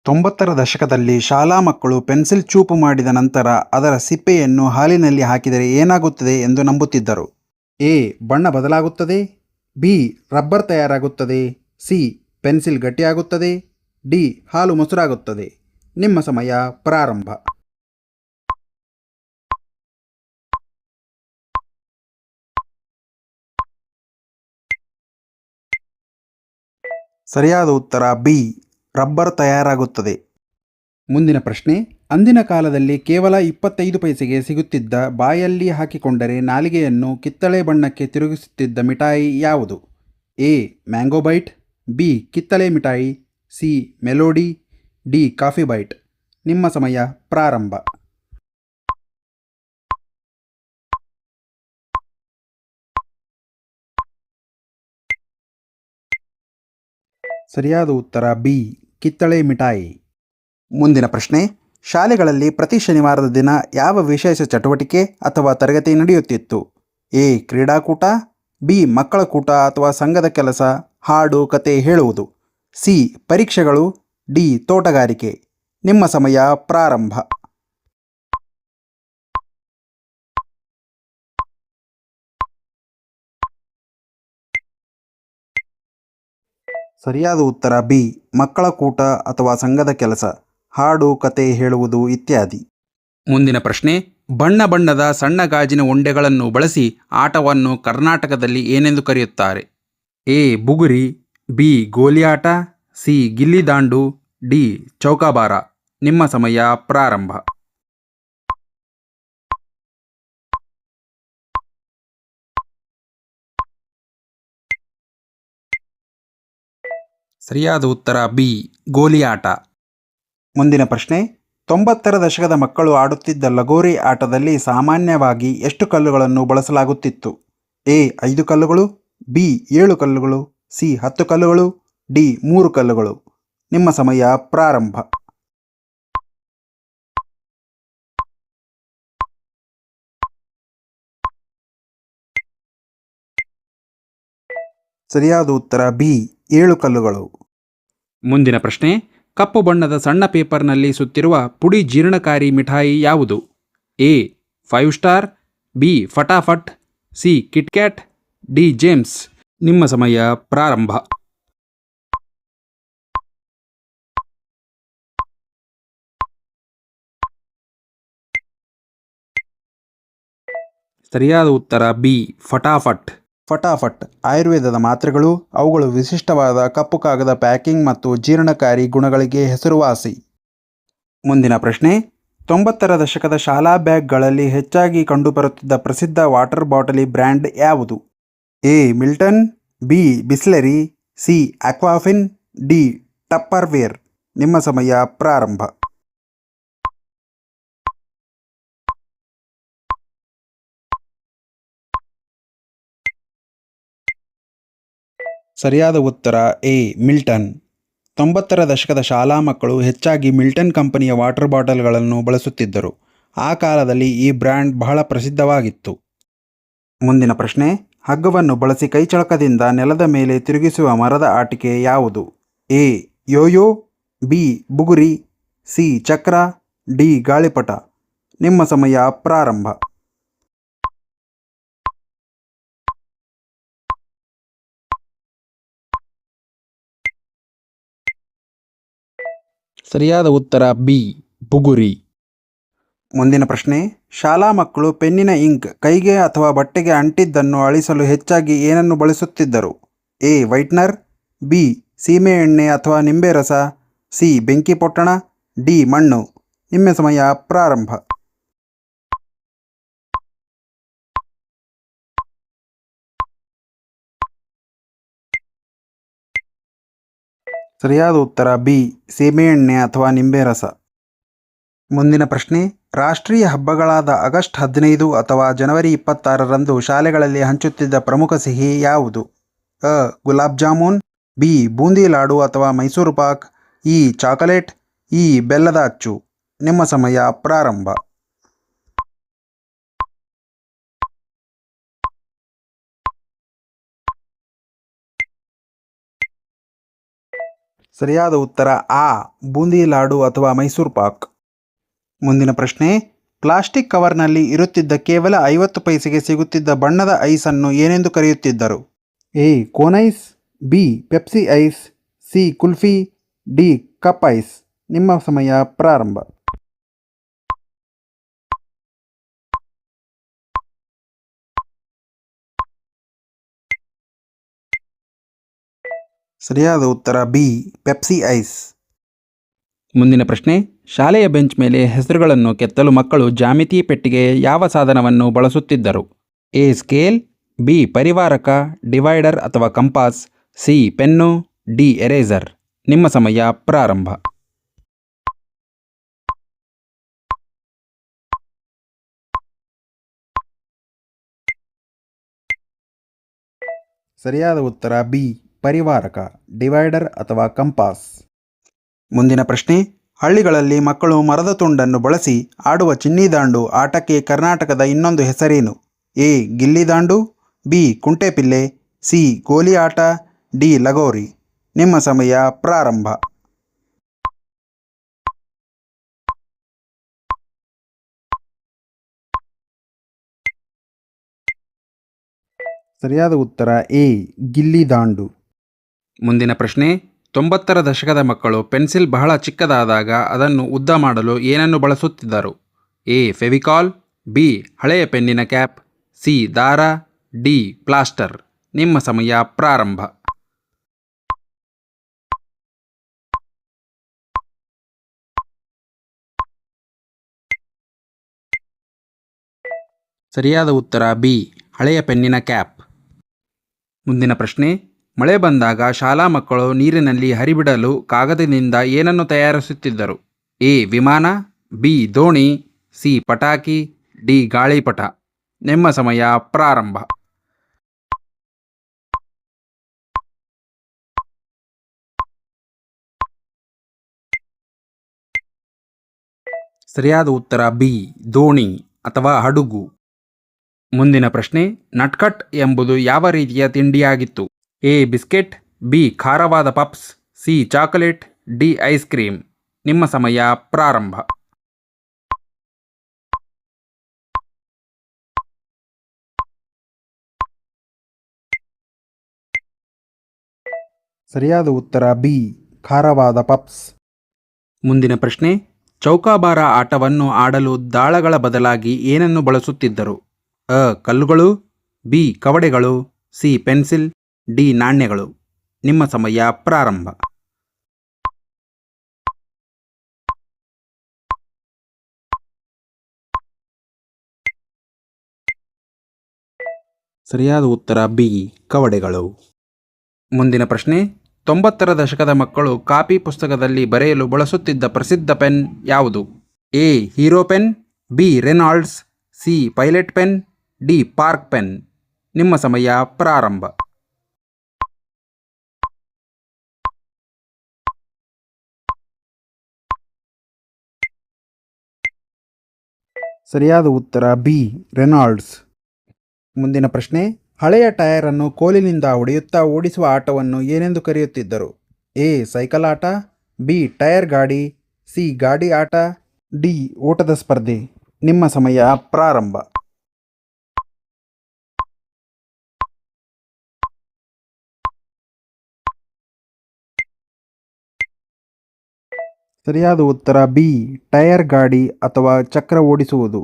90ರ ದಶಕದಲ್ಲಿ ಶಾಲಾ ಮಕ್ಕಳು ಪೆನ್ಸಿಲ್ ಚೂಪು ಮಾಡಿದ ನಂತರ ಅದರ ಸಿಪ್ಪೆಯನ್ನು ಹಾಲಿನಲ್ಲಿ ಹಾಕಿದರೆ ಏನಾಗುತ್ತದೆ ಎಂದು ನಂಬುತ್ತಿದ್ದರು. ಎ. ಬಣ್ಣ ಬದಲಾಗುತ್ತದೆ. ಬಿ. ರಬ್ಬರ್ ತಯಾರಾಗುತ್ತದೆ. ಸಿ. ಪೆನ್ಸಿಲ್ ಗಟ್ಟಿಯಾಗುತ್ತದೆ. ಡಿ. ಹಾಲು ಮೊಸರಾಗುತ್ತದೆ. ನಿಮ್ಮ ಸಮಯ ಪ್ರಾರಂಭ. ಸರಿಯಾದ ಉತ್ತರ ಬಿ. ರಬ್ಬರ್ ತಯಾರಾಗುತ್ತದೆ. ಮುಂದಿನ ಪ್ರಶ್ನೆ. ಅಂದಿನ ಕಾಲದಲ್ಲಿ ಕೇವಲ 25 ಪೈಸೆಗೆ ಸಿಗುತ್ತಿದ್ದ ಬಾಯಲ್ಲಿ ಹಾಕಿಕೊಂಡರೆ ನಾಲಿಗೆಯನ್ನು ಕಿತ್ತಳೆ ಬಣ್ಣಕ್ಕೆ ತಿರುಗಿಸುತ್ತಿದ್ದ ಮಿಠಾಯಿ ಯಾವುದು? ಎ. Mango Bite. ಬಿ. ಕಿತ್ತಳೆ ಮಿಠಾಯಿ. C. Melody. D. Coffee Bite. ನಿಮ್ಮ ಸಮಯ ಪ್ರಾರಂಭ. ಸರಿಯಾದ ಉತ್ತರ ಬಿ. ಕಿತ್ತಳೆ ಮಿಠಾಯಿ. ಮುಂದಿನ ಪ್ರಶ್ನೆ. ಶಾಲೆಗಳಲ್ಲಿ ಪ್ರತಿ ಶನಿವಾರದ ದಿನ ಯಾವ ವಿಶೇಷ ಚಟುವಟಿಕೆ ಅಥವಾ ತರಗತಿ ನಡೆಯುತ್ತಿತ್ತು? ಎ. ಕ್ರೀಡಾಕೂಟ. ಬಿ. ಮಕ್ಕಳ ಕೂಟ ಅಥವಾ ಸಂಘದ ಕೆಲಸ, ಹಾಡು ಕತೆ ಹೇಳುವುದು. ಸಿ. ಪರೀಕ್ಷೆಗಳು. ಡಿ. ತೋಟಗಾರಿಕೆ. ನಿಮ್ಮ ಸಮಯ ಪ್ರಾರಂಭ. ಸರಿಯಾದ ಉತ್ತರ ಬಿ. ಮಕ್ಕಳ ಕೂಟ ಅಥವಾ ಸಂಘದ ಕೆಲಸ, ಹಾಡು ಕತೆ ಹೇಳುವುದು ಇತ್ಯಾದಿ. ಮುಂದಿನ ಪ್ರಶ್ನೆ. ಬಣ್ಣ ಬಣ್ಣದ ಸಣ್ಣ ಗಾಜಿನ ಉಂಡೆಗಳನ್ನು ಬಳಸಿ ಆಟವನ್ನು ಕರ್ನಾಟಕದಲ್ಲಿ ಏನೆಂದು ಕರೆಯುತ್ತಾರೆ? ಎ. ಬುಗುರಿ. ಬಿ. ಗೋಲಿಯಾಟ. ಸಿ. ಗಿಲ್ಲಿದಾಂಡು. ಡಿ. ಚೌಕಾಬಾರ. ನಿಮ್ಮ ಸಮಯ ಪ್ರಾರಂಭ. ಸರಿಯಾದ ಉತ್ತರ ಬಿ. ಗೋಲಿಯಾಟ. ಮುಂದಿನ ಪ್ರಶ್ನೆ. 90ರ ದಶಕದ ಮಕ್ಕಳು ಆಡುತ್ತಿದ್ದ ಲಗೋರಿ ಆಟದಲ್ಲಿ ಸಾಮಾನ್ಯವಾಗಿ ಎಷ್ಟು ಕಲ್ಲುಗಳನ್ನು ಬಳಸಲಾಗುತ್ತಿತ್ತು? ಎ. 5 ಕಲ್ಲುಗಳು. ಬಿ. 7 ಕಲ್ಲುಗಳು. ಸಿ. 10 ಕಲ್ಲುಗಳು. ಡಿ. 3 ಕಲ್ಲುಗಳು. ನಿಮ್ಮ ಸಮಯ ಪ್ರಾರಂಭ. ಸರಿಯಾದ ಉತ್ತರ ಬಿ. 7 ಕಲ್ಲುಗಳು. ಮುಂದಿನ ಪ್ರಶ್ನೆ. ಕಪ್ಪು ಬಣ್ಣದ ಸಣ್ಣ ಪೇಪರ್ನಲ್ಲಿ ಸುತ್ತಿರುವ ಪುಡಿ ಜೀರ್ಣಕಾರಿ ಮಿಠಾಯಿ ಯಾವುದು? A. 5 star. B. Phatafat. C. KitKat. D. Gems. ನಿಮ್ಮ ಸಮಯ ಪ್ರಾರಂಭ. ಸರಿಯಾದ ಉತ್ತರ ಬಿ. ಫಟಾಫಟ್. ಫಟಾಫಟ್ ಆಯುರ್ವೇದದ ಮಾತ್ರೆಗಳು. ಅವುಗಳು ವಿಶಿಷ್ಟವಾದ ಕಪ್ಪು ಕಾಗದ ಪ್ಯಾಕಿಂಗ್ ಮತ್ತು ಜೀರ್ಣಕಾರಿ ಗುಣಗಳಿಗೆ ಹೆಸರುವಾಸಿ. ಮುಂದಿನ ಪ್ರಶ್ನೆ. 90ರ ದಶಕದ ಶಾಲಾ ಬ್ಯಾಗ್ಗಳಲ್ಲಿ ಹೆಚ್ಚಾಗಿ ಕಂಡುಬರುತ್ತಿದ್ದ ಪ್ರಸಿದ್ಧ ವಾಟರ್ ಬಾಟಲಿ ಬ್ರ್ಯಾಂಡ್ ಯಾವುದು? A. Milton. B. Bisleri. C. Aquafina. D. Tupperware. ನಿಮ್ಮ ಸಮಯ ಪ್ರಾರಂಭ. ಸರಿಯಾದ ಉತ್ತರ ಎ. ಮಿಲ್ಟನ್. 90ರ ದಶಕದ ಶಾಲಾ ಮಕ್ಕಳು ಹೆಚ್ಚಾಗಿ ಮಿಲ್ಟನ್ ಕಂಪನಿಯ ವಾಟರ್ ಬಾಟಲ್ಗಳನ್ನು ಬಳಸುತ್ತಿದ್ದರು. ಆ ಕಾಲದಲ್ಲಿ ಈ ಬ್ರ್ಯಾಂಡ್ ಬಹಳ ಪ್ರಸಿದ್ಧವಾಗಿತ್ತು. ಮುಂದಿನ ಪ್ರಶ್ನೆ. ಹಗ್ಗವನ್ನು ಬಳಸಿ ಕೈಚಳಕದಿಂದ ನೆಲದ ಮೇಲೆ ತಿರುಗಿಸುವ ಮರದ ಆಟಿಕೆ ಯಾವುದು? ಎ. ಯೋಯೋ. ಬಿ. ಬುಗುರಿ. ಸಿ. ಚಕ್ರ. ಡಿ. ಗಾಳಿಪಟ. ನಿಮ್ಮ ಸಮಯ ಪ್ರಾರಂಭ. ಸರಿಯಾದ ಉತ್ತರ ಬಿ. ಬುಗುರಿ. ಮುಂದಿನ ಪ್ರಶ್ನೆ. ಶಾಲಾ ಮಕ್ಕಳು ಪೆನ್ನಿನ ಇಂಕ್ ಕೈಗೆ ಅಥವಾ ಬಟ್ಟೆಗೆ ಅಂಟಿದ್ದನ್ನು ಅಳಿಸಲು ಹೆಚ್ಚಾಗಿ ಏನನ್ನು ಬಳಸುತ್ತಿದ್ದರು? ಎ. ವೈಟ್ನರ್. ಬಿ. ಸೀಮೆ ಎಣ್ಣೆ ಅಥವಾ ನಿಂಬೆ ರಸ. ಸಿ. ಬೆಂಕಿ ಪೊಟ್ಟಣ. ಡಿ. ಮಣ್ಣು. ನಿಮ್ಮ ಸಮಯ ಪ್ರಾರಂಭ. ಸರಿಯಾದ ಉತ್ತರ ಬಿ. ಸೀಮೆಎಣ್ಣೆ ಅಥವಾ ನಿಂಬೆ ರಸ. ಮುಂದಿನ ಪ್ರಶ್ನೆ. ರಾಷ್ಟ್ರೀಯ ಹಬ್ಬಗಳಾದ ಆಗಸ್ಟ್ 15 ಅಥವಾ ಜನವರಿ 26ರಂದು ಶಾಲೆಗಳಲ್ಲಿ ಹಂಚುತ್ತಿದ್ದ ಪ್ರಮುಖ ಸಿಹಿ ಯಾವುದು? ಅ. ಗುಲಾಬ್ ಜಾಮೂನ್. ಬಿ. ಬೂಂದಿ ಲಾಡು ಅಥವಾ Mysuru Pak. E. Chocolate. E. ಬೆಲ್ಲದ ಅಚ್ಚು. ನಿಮ್ಮ ಸಮಯ ಪ್ರಾರಂಭ. ಸರಿಯಾದ ಉತ್ತರ ಆ ಬೂಂದಿ ಲಾಡು ಅಥವಾ ಮೈಸೂರು ಪಾಕ್. ಮುಂದಿನ ಪ್ರಶ್ನೆ, ಪ್ಲಾಸ್ಟಿಕ್ ಕವರ್ನಲ್ಲಿ ಇರುತ್ತಿದ್ದ ಕೇವಲ 50 ಪೈಸೆಗೆ ಸಿಗುತ್ತಿದ್ದ ಬಣ್ಣದ ಐಸನ್ನು ಏನೆಂದು ಕರೆಯುತ್ತಿದ್ದರು? A cone ice, B Pepsi ice, C kulfi, D cup ice. ನಿಮ್ಮ ಸಮಯ ಪ್ರಾರಂಭ. ಸರಿಯಾದ ಉತ್ತರ ಬಿ ಪೆಪ್ಸಿ ಐಸ್. ಮುಂದಿನ ಪ್ರಶ್ನೆ, ಶಾಲೆಯ ಬೆಂಚ್ ಮೇಲೆ ಹೆಸರುಗಳನ್ನು ಕೆತ್ತಲು ಮಕ್ಕಳು ಜಾಮಿತಿ ಪೆಟ್ಟಿಗೆ ಯಾವ ಸಾಧನವನ್ನು ಬಳಸುತ್ತಿದ್ದರು? ಎ ಸ್ಕೇಲ್, ಬಿ ಪರಿವಾರಕ, ಡಿವೈಡರ್ ಅಥವಾ compass, C pen, D eraser. ನಿಮ್ಮ ಸಮಯ ಪ್ರಾರಂಭ. ಸರಿಯಾದ ಉತ್ತರ ಬಿ ಪರಿವಾರಕ, ಡಿವೈಡರ್ ಅಥವಾ ಕಂಪಾಸ್. ಮುಂದಿನ ಪ್ರಶ್ನೆ, ಹಳ್ಳಿಗಳಲ್ಲಿ ಮಕ್ಕಳು ಮರದ ತುಂಡನ್ನು ಬಳಸಿ ಆಡುವ ಚಿನ್ನಿದಾಂಡು ಆಟಕ್ಕೆ ಕರ್ನಾಟಕದ ಇನ್ನೊಂದು ಹೆಸರೇನು? ಎ ಗಿಲ್ಲಿದಾಂಡು, ಬಿ ಕುಂಟೆಪಿಲ್ಲೆ, ಸಿ ಗೋಲಿ ಆಟ, ಡಿ ಲಗೋರಿ. ನಿಮ್ಮ ಸಮಯ ಪ್ರಾರಂಭ. ಸರಿಯಾದ ಉತ್ತರ ಎ ಗಿಲ್ಲಿದಾಂಡು. ಮುಂದಿನ ಪ್ರಶ್ನೆ, 90ರ ದಶಕದ ಮಕ್ಕಳು ಪೆನ್ಸಿಲ್ ಬಹಳ ಚಿಕ್ಕದಾದಾಗ ಅದನ್ನು ಉದ್ದ ಮಾಡಲು ಏನನ್ನು ಬಳಸುತ್ತಿದ್ದರು? ಎ ಫೆವಿಕಾಲ್, ಬಿ ಹಳೆಯ ಪೆನ್ನಿನ ಕ್ಯಾಪ್, ಸಿ ದಾರ, ಡಿ ಪ್ಲಾಸ್ಟರ್. ನಿಮ್ಮ ಸಮಯ ಪ್ರಾರಂಭ. ಸರಿಯಾದ ಉತ್ತರ ಬಿ ಹಳೆಯ ಪೆನ್ನಿನ ಕ್ಯಾಪ್. ಮುಂದಿನ ಪ್ರಶ್ನೆ, ಮಳೆ ಬಂದಾಗ ಶಾಲಾ ಮಕ್ಕಳು ನೀರಿನಲ್ಲಿ ಹರಿಬಿಡಲು ಕಾಗದದಿಂದ ಏನನ್ನು ತಯಾರಿಸುತ್ತಿದ್ದರು? ಎ ವಿಮಾನ, ಬಿ ದೋಣಿ, ಸಿ ಪಟಾಕಿ, ಡಿ ಗಾಳಿಪಟ. ನಿಮ್ಮ ಸಮಯ ಪ್ರಾರಂಭ. ಸರಿಯಾದ ಉತ್ತರ ಬಿ ದೋಣಿ ಅಥವಾ ಹಡಗು. ಮುಂದಿನ ಪ್ರಶ್ನೆ, ನಟ್ಕಟ್ ಎಂಬುದು ಯಾವ ರೀತಿಯ ತಿಂಡಿಯಾಗಿತ್ತು? ಎ ಬಿಸ್ಕೆಟ್, ಬಿ ಖಾರವಾದ puffs, C chocolate, D ice cream. ನಿಮ್ಮ ಸಮಯ ಪ್ರಾರಂಭ. ಸರಿಯಾದ ಉತ್ತರ ಬಿ ಖಾರವಾದ ಪಪ್ಸ್. ಮುಂದಿನ ಪ್ರಶ್ನೆ, ಚೌಕಾಬಾರ ಆಟವನ್ನು ಆಡಲು ದಾಳಗಳ ಬದಲಾಗಿ ಏನನ್ನು ಬಳಸುತ್ತಿದ್ದರು? ಅ ಕಲ್ಲುಗಳು, ಬಿ ಕವಡೆಗಳು, ಸಿ ಪೆನ್ಸಿಲ್, ಡಿ ನಾಣ್ಯಗಳು. ನಿಮ್ಮ ಸಮಯ ಪ್ರಾರಂಭ. ಸರಿಯಾದ ಉತ್ತರ ಬಿ ಕವಡೆಗಳು. ಮುಂದಿನ ಪ್ರಶ್ನೆ, 90ರ ದಶಕದ ಮಕ್ಕಳು ಕಾಪಿ ಪುಸ್ತಕದಲ್ಲಿ ಬರೆಯಲು ಬಳಸುತ್ತಿದ್ದ ಪ್ರಸಿದ್ಧ ಪೆನ್ ಯಾವುದು? A hero pen, B Reynolds, C pilot pen, D park pen. ನಿಮ್ಮ ಸಮಯ ಪ್ರಾರಂಭ. ಸರಿಯಾದ ಉತ್ತರ ಬಿ ರೆನಾಲ್ಡ್ಸ್. ಮುಂದಿನ ಪ್ರಶ್ನೆ, ಹಳೆಯ ಟೈರನ್ನು ಕೋಲಿನಿಂದ ಹೊಡೆಯುತ್ತಾ ಓಡಿಸುವ ಆಟವನ್ನು ಏನೆಂದು ಕರೆಯುತ್ತಿದ್ದರು? ಎ ಸೈಕಲ್ ಆಟ, ಬಿ ಟೈರ್ ಗಾಡಿ, ಸಿ ಗಾಡಿ ಆಟ, ಡಿ ಓಟದ ಸ್ಪರ್ಧೆ. ನಿಮ್ಮ ಸಮಯ ಪ್ರಾರಂಭ. ಸರಿಯಾದ ಉತ್ತರ ಬಿ ಟೈರ್ ಗಾಡಿ ಅಥವಾ ಚಕ್ರ ಓಡಿಸುವುದು.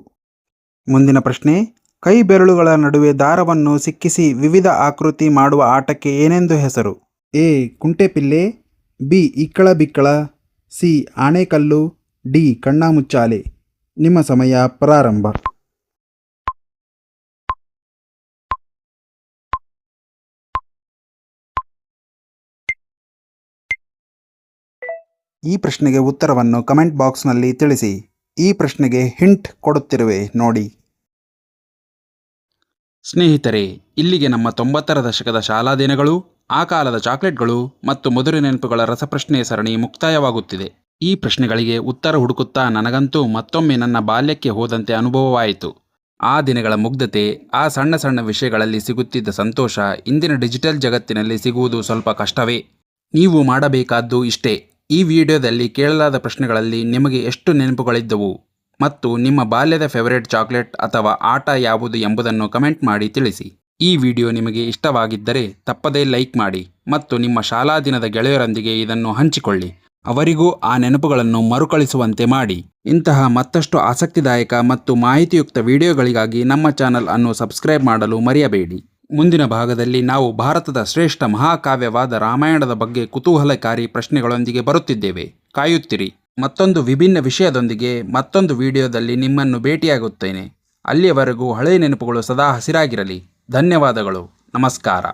ಮುಂದಿನ ಪ್ರಶ್ನೆ, ಕೈ ಬೆರಳುಗಳ ನಡುವೆ ದಾರವನ್ನು ಸಿಕ್ಕಿಸಿ ವಿವಿಧ ಆಕೃತಿ ಮಾಡುವ ಆಟಕ್ಕೆ ಏನೆಂದು ಹೆಸರು? ಎ ಕುಂಟೆಪಿಲ್ಲೆ, ಬಿ ಇಕ್ಕಳ ಬಿಕ್ಕಳ, ಸಿ ಆಣೆಕಲ್ಲು, ಡಿ ಕಣ್ಣಾಮುಚ್ಚಾಲೆ. ನಿಮ್ಮ ಸಮಯ ಪ್ರಾರಂಭ. ಈ ಪ್ರಶ್ನೆಗೆ ಉತ್ತರವನ್ನು ಕಮೆಂಟ್ ಬಾಕ್ಸ್ನಲ್ಲಿ ತಿಳಿಸಿ. ಈ ಪ್ರಶ್ನೆಗೆ ಹಿಂಟ್ ಕೊಡುತ್ತಿರುವೆ ನೋಡಿ. ಸ್ನೇಹಿತರೆ, ಇಲ್ಲಿಗೆ ನಮ್ಮ 90ರ ದಶಕದ ಶಾಲಾ ದಿನಗಳು, ಆ ಕಾಲದ ಚಾಕ್ಲೇಟ್ಗಳು ಮತ್ತು ಮಧುರ ನೆನಪುಗಳ ರಸಪ್ರಶ್ನೆ ಸರಣಿ ಮುಕ್ತಾಯವಾಗುತ್ತಿದೆ. ಈ ಪ್ರಶ್ನೆಗಳಿಗೆ ಉತ್ತರ ಹುಡುಕುತ್ತಾ ನನಗಂತೂ ಮತ್ತೊಮ್ಮೆ ನನ್ನ ಬಾಲ್ಯಕ್ಕೆ ಹೋದಂತೆ ಅನುಭವವಾಯಿತು. ಆ ದಿನಗಳ ಮುಗ್ಧತೆ, ಆ ಸಣ್ಣ ಸಣ್ಣ ವಿಷಯಗಳಲ್ಲಿ ಸಿಗುತ್ತಿದ್ದ ಸಂತೋಷ ಇಂದಿನ ಡಿಜಿಟಲ್ ಜಗತ್ತಿನಲ್ಲಿ ಸಿಗುವುದು ಸ್ವಲ್ಪ ಕಷ್ಟವೇ. ನೀವು ಮಾಡಬೇಕಾದ್ದು ಇಷ್ಟೇ. ಈ ವಿಡಿಯೋದಲ್ಲಿ ಕೇಳಲಾದ ಪ್ರಶ್ನೆಗಳಲ್ಲಿ ನಿಮಗೆ ಎಷ್ಟು ನೆನಪುಗಳಿದ್ದವು ಮತ್ತು ನಿಮ್ಮ ಬಾಲ್ಯದ ಫೇವರೇಟ್ ಚಾಕ್ಲೇಟ್ ಅಥವಾ ಆಟ ಯಾವುದು ಎಂಬುದನ್ನು ಕಮೆಂಟ್ ಮಾಡಿ ತಿಳಿಸಿ. ಈ ವಿಡಿಯೋ ನಿಮಗೆ ಇಷ್ಟವಾಗಿದ್ದರೆ ತಪ್ಪದೇ ಲೈಕ್ ಮಾಡಿ ಮತ್ತು ನಿಮ್ಮ ಶಾಲಾ ದಿನದ ಗೆಳೆಯರೊಂದಿಗೆ ಇದನ್ನು ಹಂಚಿಕೊಳ್ಳಿ. ಅವರಿಗೂ ಆ ನೆನಪುಗಳನ್ನು ಮರುಕಳಿಸುವಂತೆ ಮಾಡಿ. ಇಂತಹ ಮತ್ತಷ್ಟು ಆಸಕ್ತಿದಾಯಕ ಮತ್ತು ಮಾಹಿತಿಯುಕ್ತ ವಿಡಿಯೋಗಳಿಗಾಗಿ ನಮ್ಮ ಚಾನಲ್ ಅನ್ನು ಸಬ್ಸ್ಕ್ರೈಬ್ ಮಾಡಲು ಮರೆಯಬೇಡಿ. ಮುಂದಿನ ಭಾಗದಲ್ಲಿ ನಾವು ಭಾರತದ ಶ್ರೇಷ್ಠ ಮಹಾಕಾವ್ಯವಾದ ರಾಮಾಯಣದ ಬಗ್ಗೆ ಕುತೂಹಲಕಾರಿ ಪ್ರಶ್ನೆಗಳೊಂದಿಗೆ ಬರುತ್ತಿದ್ದೇವೆ. ಕಾಯುತ್ತಿರಿ. ಮತ್ತೊಂದು ವಿಭಿನ್ನ ವಿಷಯದೊಂದಿಗೆ ಮತ್ತೊಂದು ವಿಡಿಯೋದಲ್ಲಿ ನಿಮ್ಮನ್ನು ಭೇಟಿಯಾಗುತ್ತೇನೆ. ಅಲ್ಲಿಯವರೆಗೂ ಹಳೆಯ ನೆನಪುಗಳು ಸದಾ ಹಸಿರಾಗಿರಲಿ. ಧನ್ಯವಾದಗಳು. ನಮಸ್ಕಾರ.